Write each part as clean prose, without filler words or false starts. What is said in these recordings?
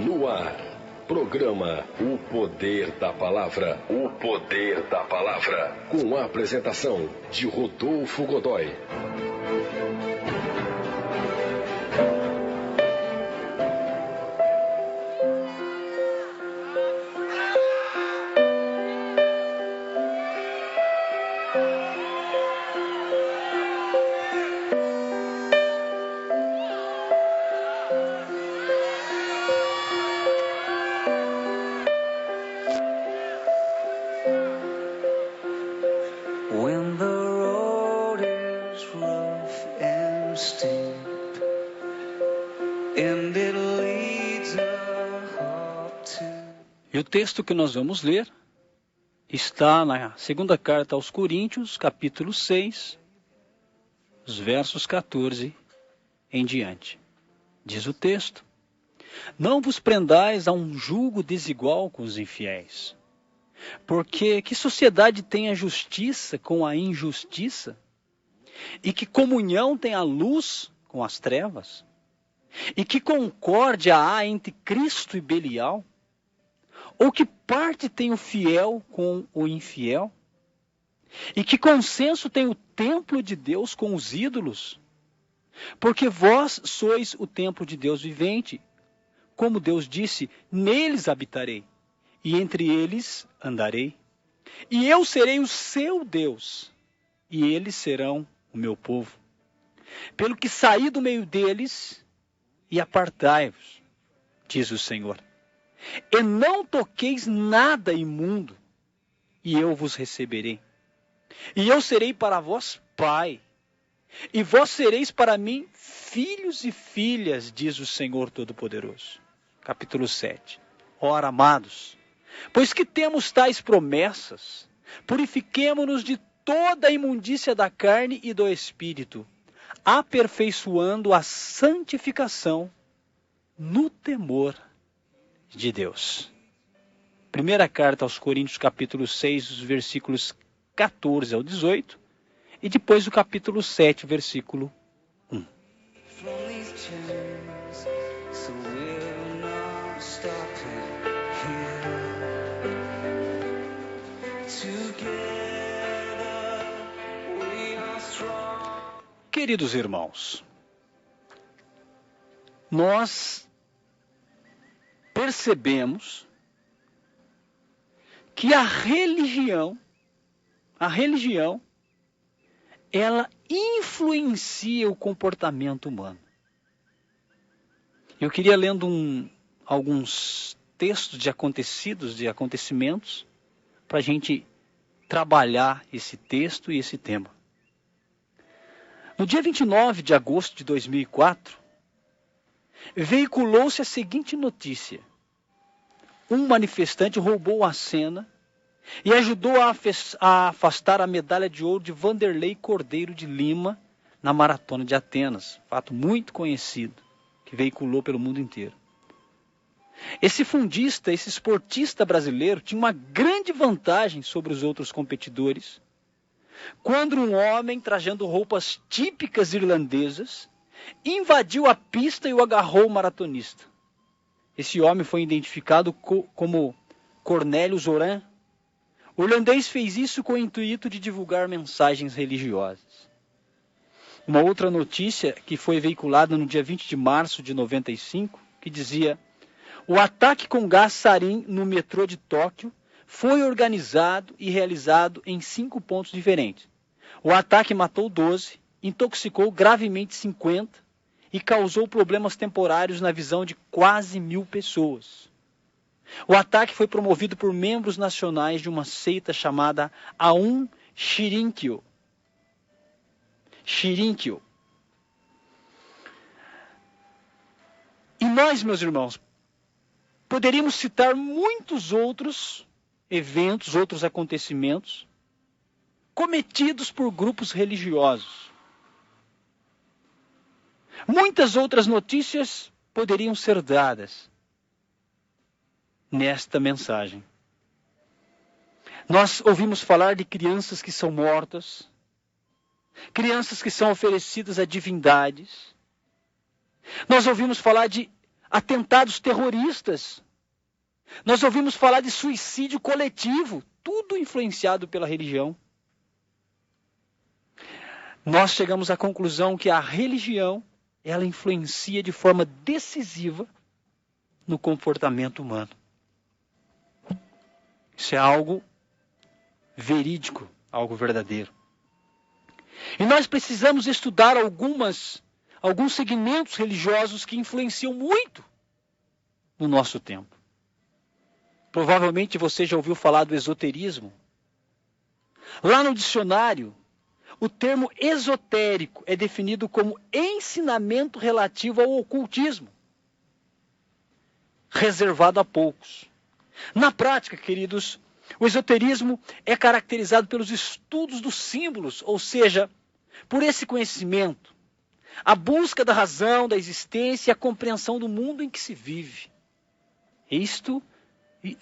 No ar, programa O Poder da Palavra. O Poder da Palavra. Com a apresentação de Rodolfo Godoy. O texto que nós vamos ler está na segunda carta aos Coríntios, capítulo 6, os versos 14 em diante. Diz o texto: Não vos prendais a um jugo desigual com os infiéis, porque que sociedade tem a justiça com a injustiça? E que comunhão tem a luz com as trevas? E que concórdia há entre Cristo e Belial? Ou que parte tem o fiel com o infiel? E que consenso tem o templo de Deus com os ídolos? Porque vós sois o templo de Deus vivente. Como Deus disse, neles habitarei, e entre eles andarei. E eu serei o seu Deus, e eles serão o meu povo. Pelo que saí do meio deles, e apartai-vos, diz o Senhor. E não toqueis nada imundo, e eu vos receberei. E eu serei para vós pai, e vós sereis para mim filhos e filhas, diz o Senhor Todo-Poderoso. Capítulo 7. Ora, amados, pois que temos tais promessas, purifiquemo-nos de toda a imundícia da carne e do espírito, aperfeiçoando a santificação no temor de Deus. Primeira carta aos Coríntios, capítulo 6, os versículos 14 ao 18, e depois o capítulo 7, versículo 1. Queridos irmãos, nós percebemos que a religião, ela influencia o comportamento humano. Eu queria lendo alguns textos de acontecimentos, para a gente trabalhar esse texto e esse tema. No dia 29 de agosto de 2004, veiculou-se a seguinte notícia: um manifestante roubou a cena e ajudou a afastar a medalha de ouro de Vanderlei Cordeiro de Lima na Maratona de Atenas. Fato muito conhecido, que veiculou pelo mundo inteiro. Esse fundista, esse esportista brasileiro, tinha uma grande vantagem sobre os outros competidores, quando um homem, trajando roupas típicas irlandesas, invadiu a pista e o agarrou o maratonista. Esse homem foi identificado como Cornélio Zoran. O irlandês fez isso com o intuito de divulgar mensagens religiosas. Uma outra notícia que foi veiculada no dia 20 de março de 95, que dizia: o ataque com gás sarin no metrô de Tóquio foi organizado e realizado em 5 pontos diferentes. O ataque matou 12, intoxicou gravemente 50 e causou problemas temporários na visão de quase 1.000 pessoas. O ataque foi promovido por membros nacionais de uma seita chamada Aum Shirinkyo. E nós, meus irmãos, poderíamos citar muitos outros eventos, outros acontecimentos cometidos por grupos religiosos. Muitas outras notícias poderiam ser dadas nesta mensagem. Nós ouvimos falar de crianças que são mortas, crianças que são oferecidas a divindades, Nós ouvimos falar de atentados terroristas. Nós ouvimos falar de suicídio coletivo, tudo influenciado pela religião. Nós chegamos à conclusão que a religião, ela influencia de forma decisiva no comportamento humano. Isso é algo verídico, algo verdadeiro. E nós precisamos estudar alguns segmentos religiosos que influenciam muito no nosso tempo. Provavelmente você já ouviu falar do esoterismo. Lá no dicionário, o termo esotérico é definido como ensinamento relativo ao ocultismo, reservado a poucos. Na prática, queridos, o esoterismo é caracterizado pelos estudos dos símbolos, ou seja, por esse conhecimento, a busca da razão, da existência e a compreensão do mundo em que se vive.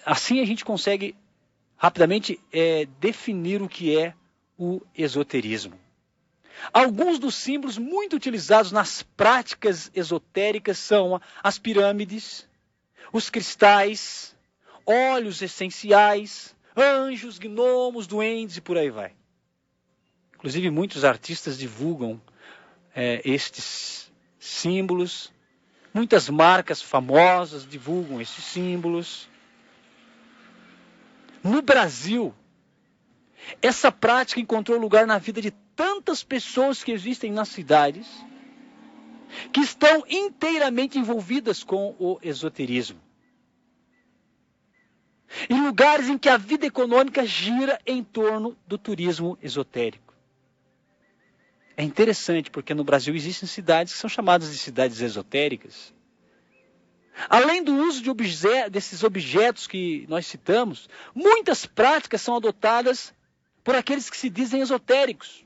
Assim a gente consegue rapidamente definir o que é o esoterismo. Alguns dos símbolos muito utilizados nas práticas esotéricas são as pirâmides, os cristais, óleos essenciais, anjos, gnomos, duendes e por aí vai. Inclusive muitos artistas divulgam estes símbolos, muitas marcas famosas divulgam estes símbolos. No Brasil, essa prática encontrou lugar na vida de tantas pessoas que existem nas cidades, que estão inteiramente envolvidas com o esoterismo. Em lugares em que a vida econômica gira em torno do turismo esotérico. É interessante porque no Brasil existem cidades que são chamadas de cidades esotéricas. Além do uso desses objetos que nós citamos, muitas práticas são adotadas por aqueles que se dizem esotéricos.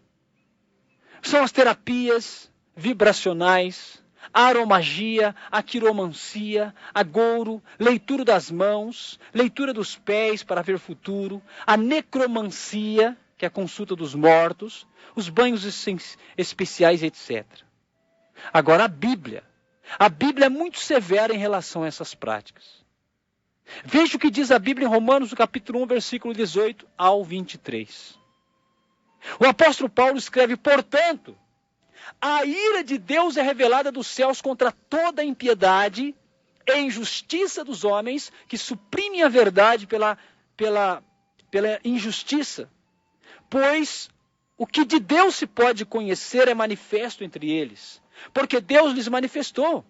São as terapias vibracionais, a aromagia, a quiromancia, a gouro, leitura das mãos, leitura dos pés para ver futuro, a necromancia, que é a consulta dos mortos, os banhos especiais, etc. Agora, a Bíblia é muito severa em relação a essas práticas. Veja o que diz a Bíblia em Romanos, no capítulo 1, versículo 18 ao 23. O apóstolo Paulo escreve: portanto, a ira de Deus é revelada dos céus contra toda a impiedade e injustiça dos homens que suprimem a verdade pela injustiça. Pois o que de Deus se pode conhecer é manifesto entre eles, porque Deus lhes manifestou.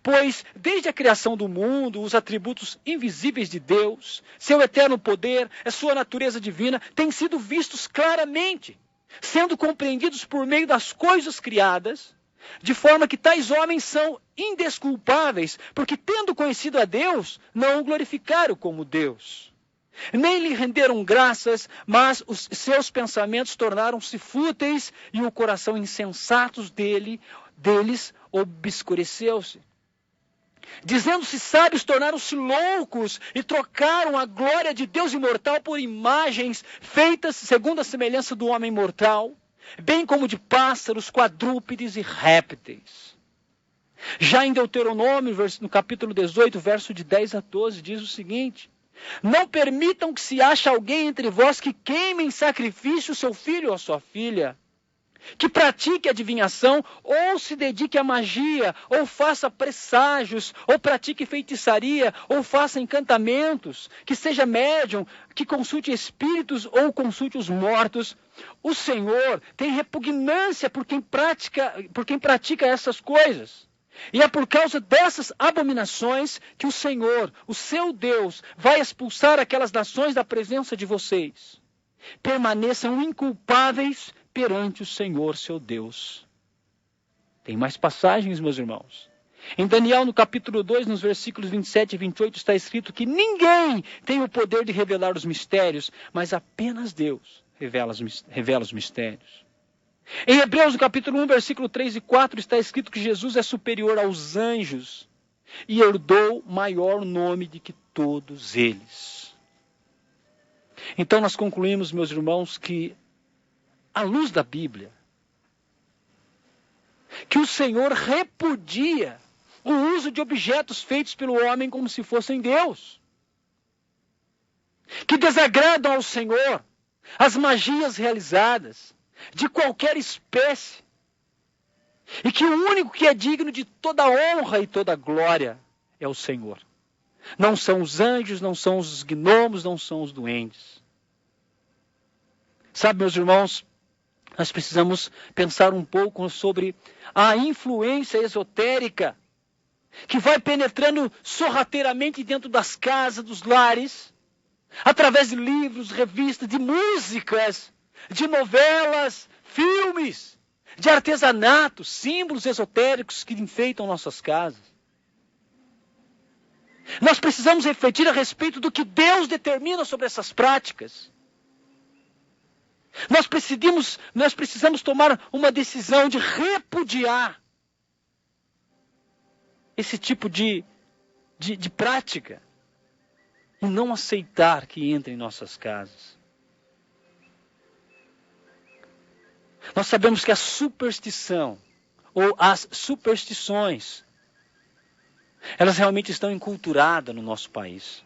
Pois desde a criação do mundo, os atributos invisíveis de Deus, seu eterno poder, a sua natureza divina, têm sido vistos claramente, sendo compreendidos por meio das coisas criadas, de forma que tais homens são indesculpáveis, porque tendo conhecido a Deus, não o glorificaram como Deus. Nem lhe renderam graças, mas os seus pensamentos tornaram-se fúteis e o coração insensato deles obscureceu-se. Dizendo-se sábios, tornaram-se loucos e trocaram a glória de Deus imortal por imagens feitas segundo a semelhança do homem mortal, bem como de pássaros, quadrúpedes e répteis. Já em Deuteronômio, no capítulo 18, verso de 10 a 12, diz o seguinte: não permitam que se ache alguém entre vós que queime em sacrifício seu filho ou sua filha, que pratique adivinhação, ou se dedique à magia, ou faça presságios, ou pratique feitiçaria, ou faça encantamentos, que seja médium, que consulte espíritos ou consulte os mortos. O Senhor tem repugnância por quem pratica essas coisas. E é por causa dessas abominações que o Senhor, o seu Deus, vai expulsar aquelas nações da presença de vocês. Permaneçam inculpáveis perante o Senhor, seu Deus. Tem mais passagens, meus irmãos. Em Daniel, no capítulo 2, nos versículos 27 e 28, está escrito que ninguém tem o poder de revelar os mistérios, mas apenas Deus revela os mistérios. Em Hebreus, no capítulo 1, versículo 3 e 4, está escrito que Jesus é superior aos anjos e herdou maior nome do que todos eles. Então nós concluímos, meus irmãos, que à luz da Bíblia, que o Senhor repudia o uso de objetos feitos pelo homem como se fossem Deus, que desagradam ao Senhor as magias realizadas de qualquer espécie, e que o único que é digno de toda honra e toda glória é o Senhor. Não são os anjos, não são os gnomos, não são os duendes. Sabe, meus irmãos, nós precisamos pensar um pouco sobre a influência esotérica que vai penetrando sorrateiramente dentro das casas, dos lares, através de livros, revistas, de músicas, de novelas, filmes, de artesanato, símbolos esotéricos que enfeitam nossas casas. Nós precisamos refletir a respeito do que Deus determina sobre essas práticas. Nós precisamos tomar uma decisão de repudiar esse tipo de prática e não aceitar que entre em nossas casas. Nós sabemos que a superstição ou as superstições, elas realmente estão enculturadas no nosso país.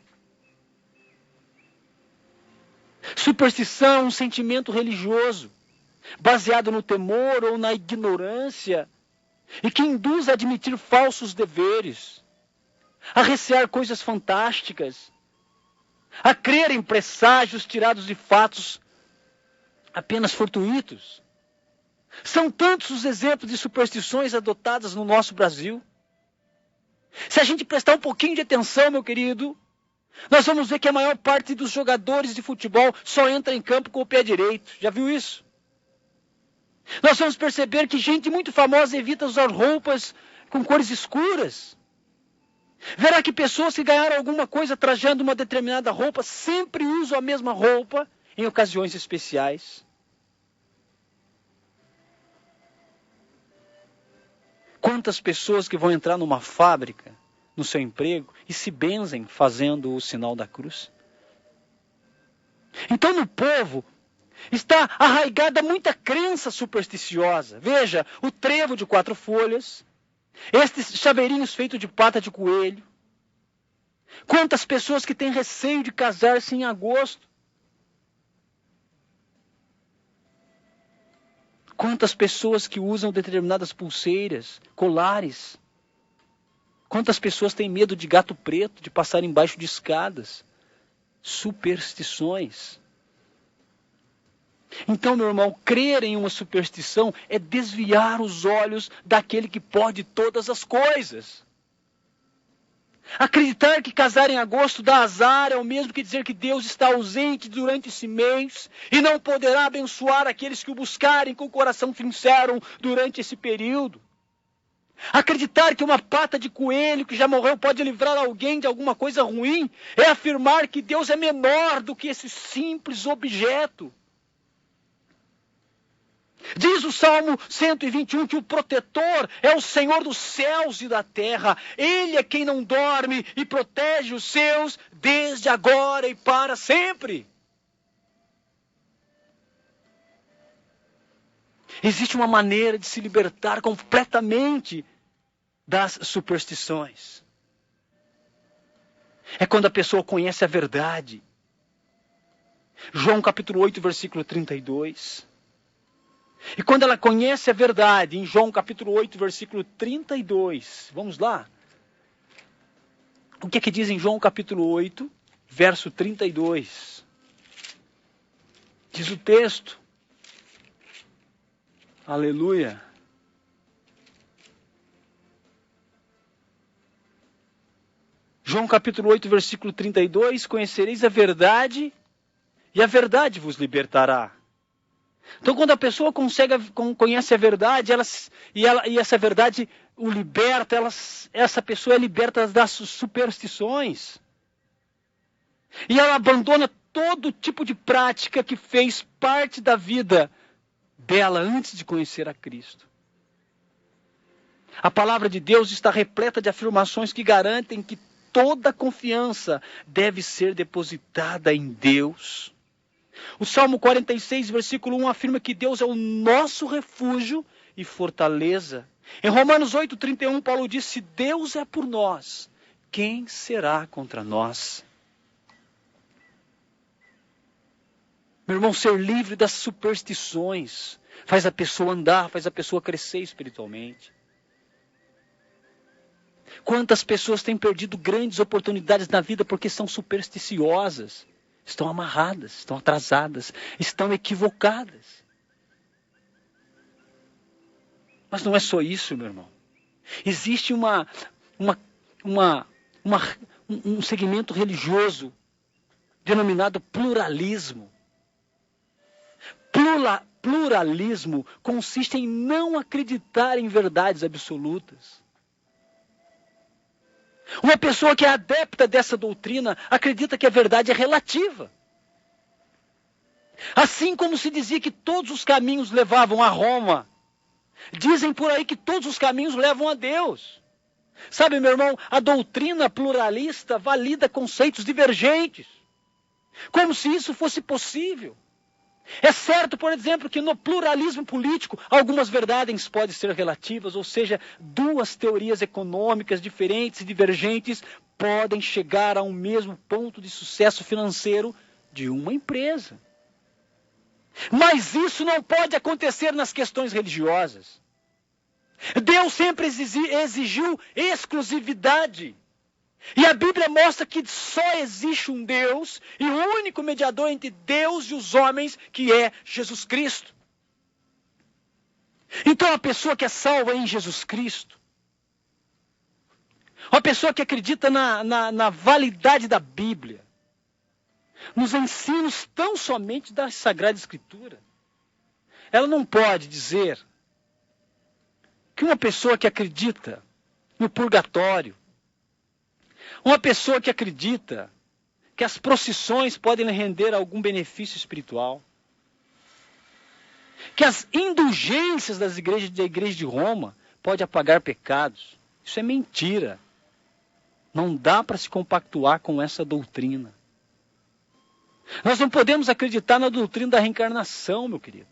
Superstição é um sentimento religioso, baseado no temor ou na ignorância, e que induz a admitir falsos deveres, a recear coisas fantásticas, a crer em presságios tirados de fatos apenas fortuitos. São tantos os exemplos de superstições adotadas no nosso Brasil. Se a gente prestar um pouquinho de atenção, meu querido, nós vamos ver que a maior parte dos jogadores de futebol só entra em campo com o pé direito. Já viu isso? Nós vamos perceber que gente muito famosa evita usar roupas com cores escuras. Verá que pessoas que ganharam alguma coisa trajando uma determinada roupa sempre usam a mesma roupa em ocasiões especiais. Quantas pessoas que vão entrar numa fábrica, no seu emprego, e se benzem fazendo o sinal da cruz? Então no povo está arraigada muita crença supersticiosa. Veja, o trevo de 4 folhas, estes chaveirinhos feitos de pata de coelho. Quantas pessoas que têm receio de casar-se em agosto. Quantas pessoas que usam determinadas pulseiras, colares. Quantas pessoas têm medo de gato preto, de passar embaixo de escadas. Superstições. Então, meu irmão, crer em uma superstição é desviar os olhos daquele que pode todas as coisas. Acreditar que casar em agosto dá azar é o mesmo que dizer que Deus está ausente durante esse mês e não poderá abençoar aqueles que o buscarem com o coração sincero durante esse período. Acreditar que uma pata de coelho que já morreu pode livrar alguém de alguma coisa ruim é afirmar que Deus é menor do que esse simples objeto. Diz o Salmo 121 que o protetor é o Senhor dos céus e da terra. Ele é quem não dorme e protege os seus desde agora e para sempre. Existe uma maneira de se libertar completamente das superstições. É quando a pessoa conhece a verdade. João capítulo 8, versículo 32. E quando ela conhece a verdade, em João capítulo 8, versículo 32, vamos lá. O que é que diz em João capítulo 8, verso 32? Diz o texto. Aleluia. João capítulo 8, versículo 32, conhecereis a verdade, e a verdade vos libertará. Então, quando a pessoa conhece a verdade, e essa verdade o liberta, essa pessoa é liberta das superstições. E ela abandona todo tipo de prática que fez parte da vida dela antes de conhecer a Cristo. A palavra de Deus está repleta de afirmações que garantem que toda confiança deve ser depositada em Deus. O Salmo 46, versículo 1 afirma que Deus é o nosso refúgio e fortaleza, Em Romanos 8,31, Paulo diz: se Deus é por nós, quem será contra nós? Meu irmão, ser livre das superstições faz a pessoa andar, faz a pessoa crescer espiritualmente. Quantas pessoas têm perdido grandes oportunidades na vida porque são supersticiosas, estão amarradas, estão atrasadas, estão equivocadas. Mas não é só isso, meu irmão. Existe um segmento religioso denominado pluralismo. Pluralismo consiste em não acreditar em verdades absolutas. Uma pessoa que é adepta dessa doutrina acredita que a verdade é relativa. Assim como se dizia que todos os caminhos levavam a Roma, dizem por aí que todos os caminhos levam a Deus. Sabe, meu irmão, a doutrina pluralista valida conceitos divergentes, como se isso fosse possível. É certo, por exemplo, que no pluralismo político, algumas verdades podem ser relativas, ou seja, duas teorias econômicas diferentes e divergentes podem chegar a um mesmo ponto de sucesso financeiro de uma empresa. Mas isso não pode acontecer nas questões religiosas. Deus sempre exigiu exclusividade. E a Bíblia mostra que só existe um Deus e o único mediador entre Deus e os homens, que é Jesus Cristo. Então a pessoa que é salva em Jesus Cristo, uma pessoa que acredita na validade da Bíblia, nos ensinos tão somente da Sagrada Escritura, ela não pode dizer que uma pessoa que acredita no purgatório, uma pessoa que acredita que as procissões podem lhe render algum benefício espiritual, que as indulgências da igreja de Roma podem apagar pecados, isso é mentira. Não dá para se compactuar com essa doutrina. Nós não podemos acreditar na doutrina da reencarnação, meu querido.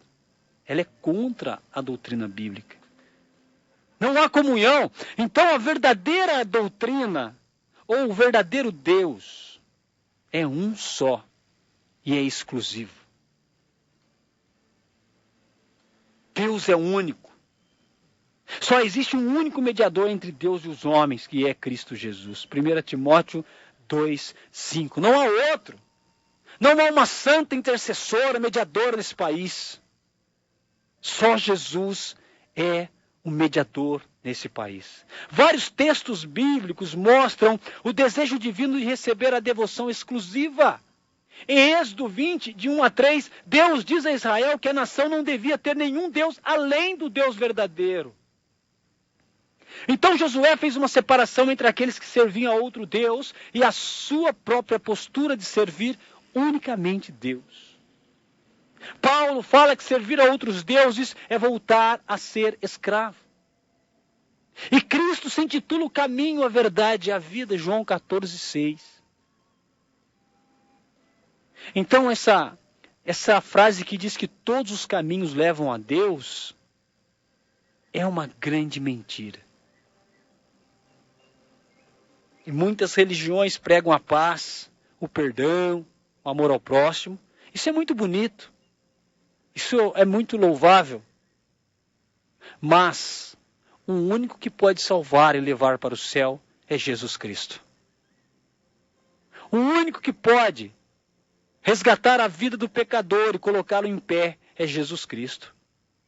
Ela é contra a doutrina bíblica. Não há comunhão. Então a verdadeira doutrina, ou o verdadeiro Deus, é um só e é exclusivo. Deus é único. Só existe um único mediador entre Deus e os homens, que é Cristo Jesus. 1 Timóteo 2:5. Não há outro. Não há uma santa intercessora, mediadora nesse país. Só Jesus é o mediador nesse país. Vários textos bíblicos mostram o desejo divino de receber a devoção exclusiva. Em Êxodo 20, de 1 a 3, Deus diz a Israel que a nação não devia ter nenhum Deus além do Deus verdadeiro. Então Josué fez uma separação entre aqueles que serviam a outro Deus e a sua própria postura de servir unicamente Deus. Paulo fala que servir a outros deuses é voltar a ser escravo. E Cristo se intitula o caminho, a verdade e a vida, João 14:6. Então essa frase que diz que todos os caminhos levam a Deus é uma grande mentira. E muitas religiões pregam a paz, o perdão, o amor ao próximo. Isso é muito bonito. Isso é muito louvável. Mas o único que pode salvar e levar para o céu é Jesus Cristo. O único que pode resgatar a vida do pecador e colocá-lo em pé é Jesus Cristo.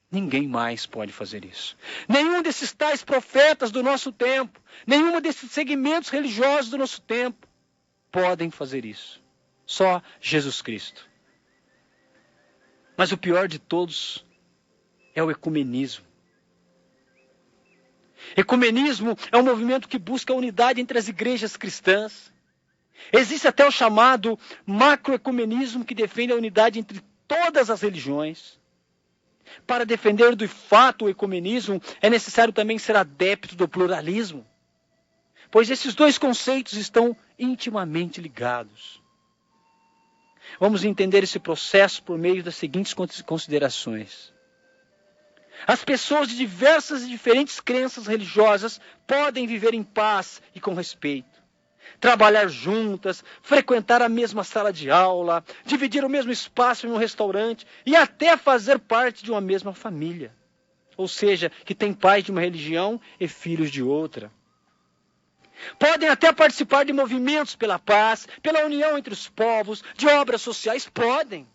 Ninguém mais pode fazer isso. Nenhum desses tais profetas do nosso tempo, nenhum desses segmentos religiosos do nosso tempo podem fazer isso. Só Jesus Cristo. Mas o pior de todos é o ecumenismo. Ecumenismo é um movimento que busca a unidade entre as igrejas cristãs. Existe até o chamado macroecumenismo, que defende a unidade entre todas as religiões. Para defender de fato o ecumenismo, é necessário também ser adepto do pluralismo, pois esses dois conceitos estão intimamente ligados. Vamos entender esse processo por meio das seguintes considerações. As pessoas de diversas e diferentes crenças religiosas podem viver em paz e com respeito. Trabalhar juntas, frequentar a mesma sala de aula, dividir o mesmo espaço em um restaurante e até fazer parte de uma mesma família. Ou seja, que tem pais de uma religião e filhos de outra. Podem até participar de movimentos pela paz, pela união entre os povos, de obras sociais, podem.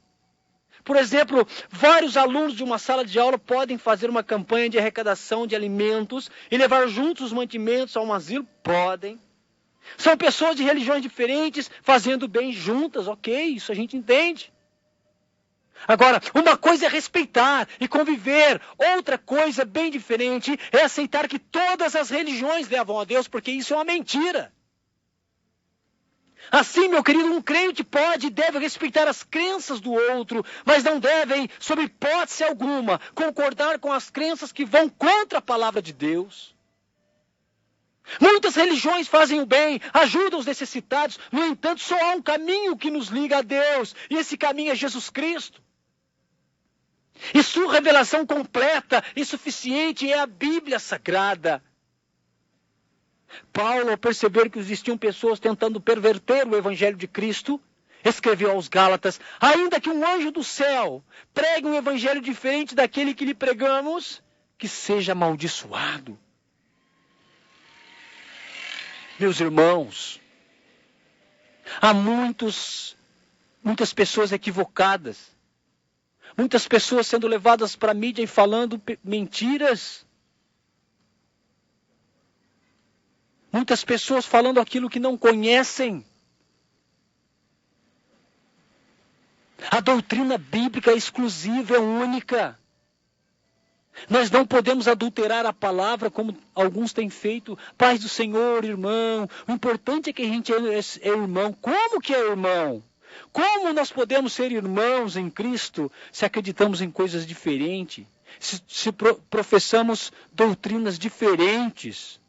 Por exemplo, vários alunos de uma sala de aula podem fazer uma campanha de arrecadação de alimentos e levar juntos os mantimentos a um asilo, podem. São pessoas de religiões diferentes fazendo bem juntas, ok, isso a gente entende. Agora, uma coisa é respeitar e conviver, outra coisa bem diferente é aceitar que todas as religiões levam a Deus, porque isso é uma mentira. Assim, meu querido, um crente pode e deve respeitar as crenças do outro, mas não devem, sob hipótese alguma, concordar com as crenças que vão contra a palavra de Deus. Muitas religiões fazem o bem, ajudam os necessitados, no entanto, só há um caminho que nos liga a Deus, e esse caminho é Jesus Cristo. E sua revelação completa e suficiente é a Bíblia Sagrada. Paulo, ao perceber que existiam pessoas tentando perverter o Evangelho de Cristo, escreveu aos Gálatas: ainda que um anjo do céu pregue um evangelho diferente daquele que lhe pregamos, que seja amaldiçoado. Meus irmãos, há muitas pessoas equivocadas, muitas pessoas sendo levadas para a mídia e falando mentiras. Muitas pessoas falando aquilo que não conhecem. A doutrina bíblica é exclusiva, é única. Nós não podemos adulterar a palavra como alguns têm feito. Paz do Senhor, irmão. O importante é que a gente é irmão. Como que é irmão? Como nós podemos ser irmãos em Cristo se acreditamos em coisas diferentes? Se professamos doutrinas diferentes?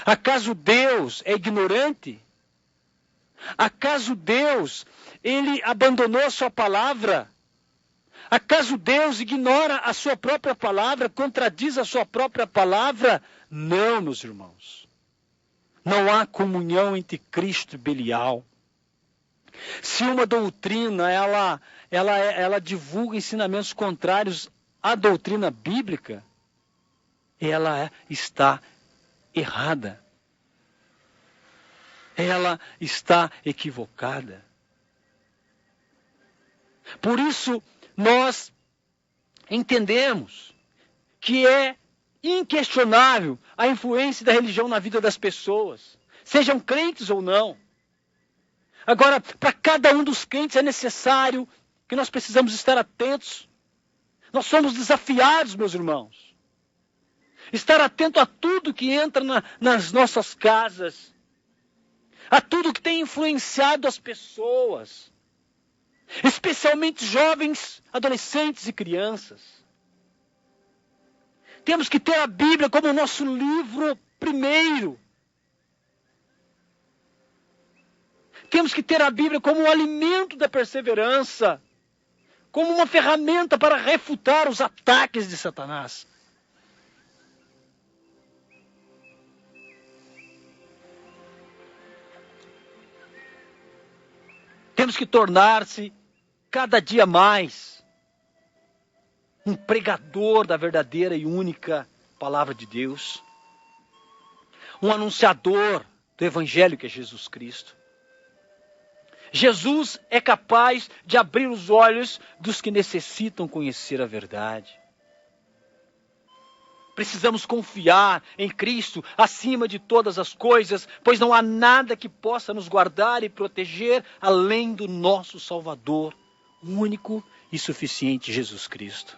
Acaso Deus é ignorante? Acaso Deus, ele abandonou a sua palavra? Acaso Deus ignora a sua própria palavra, contradiz a sua própria palavra? Não, meus irmãos. Não há comunhão entre Cristo e Belial. Se uma doutrina ela divulga ensinamentos contrários à doutrina bíblica, ela está errada. Ela está equivocada. Por isso, nós entendemos que é inquestionável a influência da religião na vida das pessoas, sejam crentes ou não. Agora, para cada um dos crentes é necessário que nós precisamos estar atentos. Nós somos desafiados, meus irmãos. Estar atento a tudo que entra nas nossas casas, a tudo que tem influenciado as pessoas, especialmente jovens, adolescentes e crianças. Temos que ter a Bíblia como nosso livro primeiro. Temos que ter a Bíblia como um alimento da perseverança, como uma ferramenta para refutar os ataques de Satanás. Temos que tornar-se cada dia mais um pregador da verdadeira e única palavra de Deus, um anunciador do Evangelho que é Jesus Cristo. Jesus é capaz de abrir os olhos dos que necessitam conhecer a verdade. Precisamos confiar em Cristo acima de todas as coisas, pois não há nada que possa nos guardar e proteger além do nosso Salvador, o único e suficiente Jesus Cristo.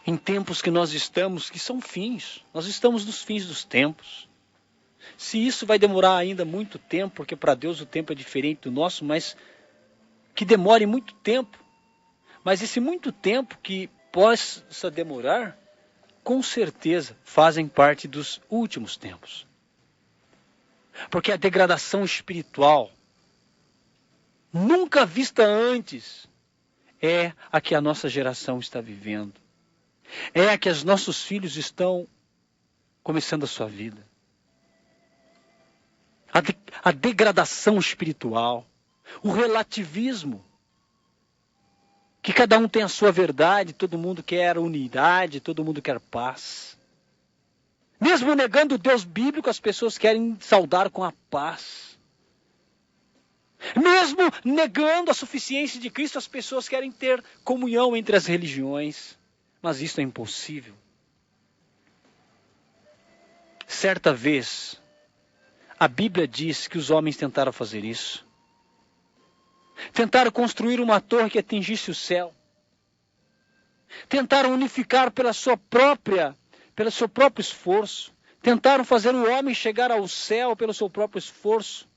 Em tempos que nós estamos, que são fins, nós estamos nos fins dos tempos. Se isso vai demorar ainda muito tempo, porque para Deus o tempo é diferente do nosso, mas que demore muito tempo. Mas esse muito tempo que possa demorar, com certeza fazem parte dos últimos tempos. Porque a degradação espiritual, nunca vista antes é a que a nossa geração está vivendo. É a que os nossos filhos estão começando a sua vida. A degradação espiritual, o relativismo, que cada um tem a sua verdade, todo mundo quer unidade, todo mundo quer paz. Mesmo negando o Deus bíblico, as pessoas querem saudar com a paz. Mesmo negando a suficiência de Cristo, as pessoas querem ter comunhão entre as religiões. Mas isso é impossível. Certa vez, a Bíblia diz que os homens tentaram fazer isso. Tentaram construir uma torre que atingisse o céu. Tentaram unificar pelo seu próprio esforço. Tentaram fazer o homem chegar ao céu pelo seu próprio esforço,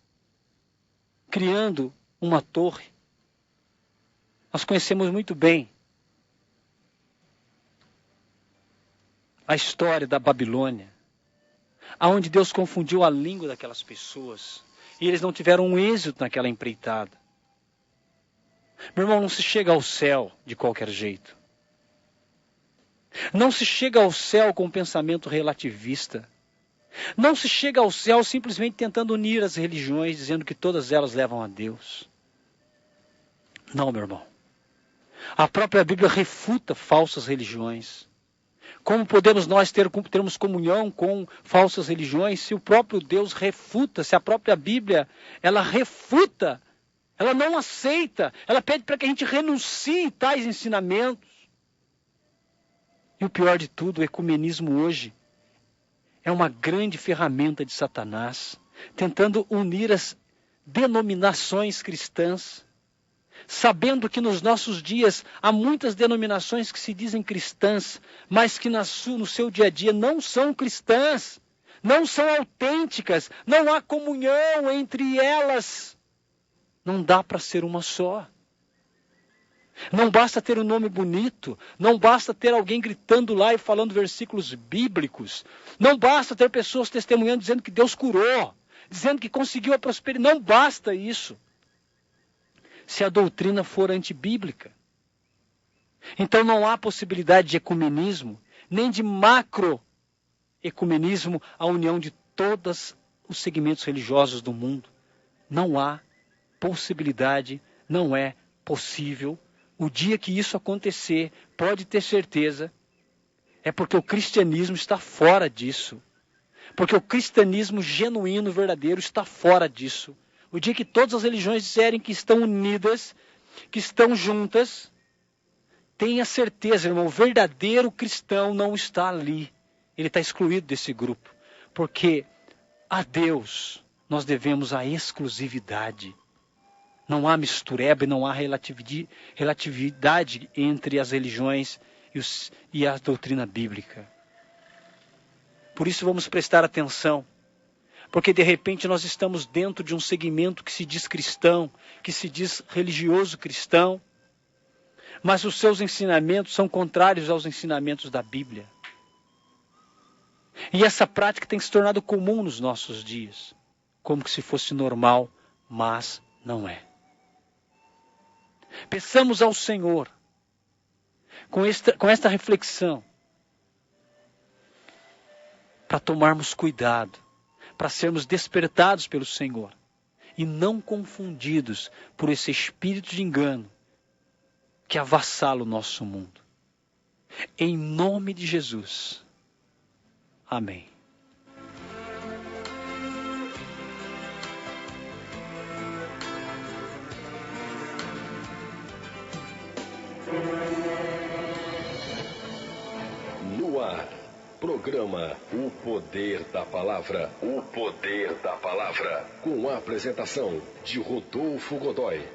criando uma torre. Nós conhecemos muito bem a história da Babilônia, aonde Deus confundiu a língua daquelas pessoas e eles não tiveram um êxito naquela empreitada. Meu irmão, não se chega ao céu de qualquer jeito. Não se chega ao céu com um pensamento relativista. Não se chega ao céu simplesmente tentando unir as religiões, dizendo que todas elas levam a Deus. Não, meu irmão. A própria Bíblia refuta falsas religiões. Como podemos nós termos comunhão com falsas religiões se o próprio Deus refuta, se a própria Bíblia, ela refuta, ela não aceita, ela pede para que a gente renuncie tais ensinamentos. E o pior de tudo, o ecumenismo hoje é uma grande ferramenta de Satanás, tentando unir as denominações cristãs, sabendo que nos nossos dias há muitas denominações que se dizem cristãs, mas que no seu dia a dia não são cristãs, não são autênticas, não há comunhão entre elas. Não dá para ser uma só. Não basta ter um nome bonito, não basta ter alguém gritando lá e falando versículos bíblicos, não basta ter pessoas testemunhando dizendo que Deus curou, dizendo que conseguiu a prosperidade, não basta isso. Se a doutrina for antibíblica. Então não há possibilidade de ecumenismo, nem de macroecumenismo, a união de todos os segmentos religiosos do mundo. Não há possibilidade, não é possível. O dia que isso acontecer, pode ter certeza, é porque o cristianismo está fora disso. Porque o cristianismo genuíno, verdadeiro, está fora disso. O dia que todas as religiões disserem que estão unidas, que estão juntas, tenha certeza, irmão, o verdadeiro cristão não está ali. Ele está excluído desse grupo. Porque a Deus nós devemos a exclusividade. Não há mistureba e não há relatividade entre as religiões e a doutrina bíblica. Por isso vamos prestar atenção. Porque de repente nós estamos dentro de um segmento que se diz cristão, que se diz religioso cristão, mas os seus ensinamentos são contrários aos ensinamentos da Bíblia. E essa prática tem se tornado comum nos nossos dias, como se fosse normal, mas não é. Peçamos ao Senhor, com esta reflexão, para tomarmos cuidado, para sermos despertados pelo Senhor e não confundidos por esse espírito de engano que avassala o nosso mundo. Em nome de Jesus. Amém. No ar, programa O Poder da Palavra. O Poder da Palavra. Com a apresentação de Rodolfo Godoy.